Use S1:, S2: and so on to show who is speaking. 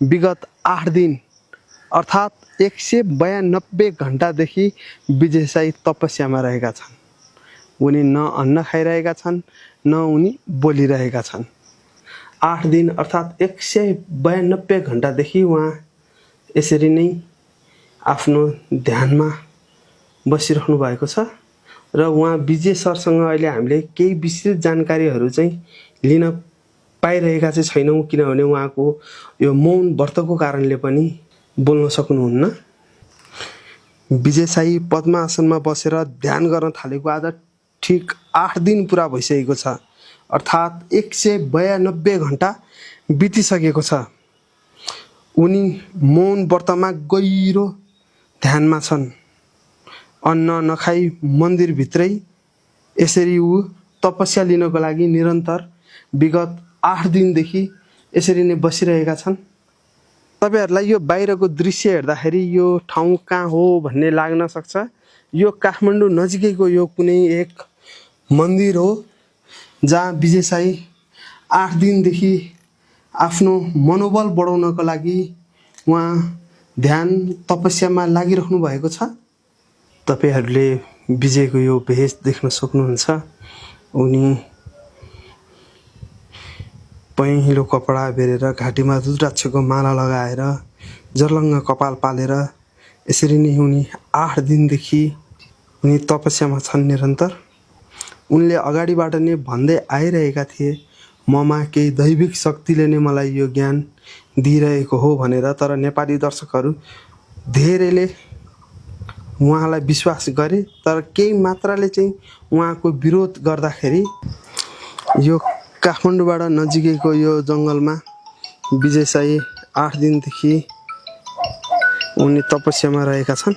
S1: विगत 8 दिन अर्थात् 192 घण्टादेखि विजय साई तपस्यामा रहेका छन्। उनी न अन्न खाइरहेका छन् न उनी बोलिरहेका छन्। 8 दिन अर्थात् 192 घण्टादेखि उहाँ यसरी नै आफ्नो ध्यानमा बसिरहनु भएको छ र उहाँ विजय सरसँग अहिले हामीले केही विशेष जानकारीहरू चाहिँ लिन पाइरहेका चाहिँ छैनौँ, किनभने उहाँको यो मौन व्रतको कारणले पनि बोल्न सक्नुहुन्न। विजय साई पद्मासनमा बसेर ध्यान गर्न थालेको आज ठिक 8 दिन पुरा भइसकेको छ, अर्थात् 192 घण्टा बितिसकेको छ। उनी मौन व्रतमा गहिरो ध्यानमा छन्। अन्न नखाई मन्दिरभित्रै यसरी ऊ तपस्या लिनको लागि निरन्तर विगत 8 दिनदेखि यसरी नै बसिरहेका छन्। तपाईहरुलाई यो बाहिरको दृश्य हेर्दाखेरि यो ठाउँ कहाँ हो भन्ने लाग्न सक्छ। यो काठमाडौँ नजिकैको यो कुनै एक मन्दिर हो जहाँ विजय साई 8 दिनदेखि आफ्नो मनोबल बढाउनको लागि उहाँ ध्यान तपस्यामा लागिरहनु भएको छ। तपाईहरुले विजयको यो भेष देख्न सक्नुहुन्छ। उनी पहेँलो कपडा बेरेर घाँटीमा रुद्राक्षको माला लगाएर जर्लङ्ग कपाल पालेर यसरी नै उनी 8 दिनदेखि उनी तपस्यामा छन् निरन्तर। उनले अगाडिबाट नै भन्दै आइरहेका थिए ममा केही दैविक शक्तिले नै मलाई यो ज्ञान दिइरहेको हो भनेर। तर नेपाली दर्शकहरू धेरैले उहाँलाई विश्वास गरे, तर केही मात्राले चाहिँ उहाँको विरोध गर्दाखेरि यो काठमाडौँबाट नजिकैको यो जङ्गलमा विजय साई 8 दिनदेखि उनी तपस्यामा रहेका छन्।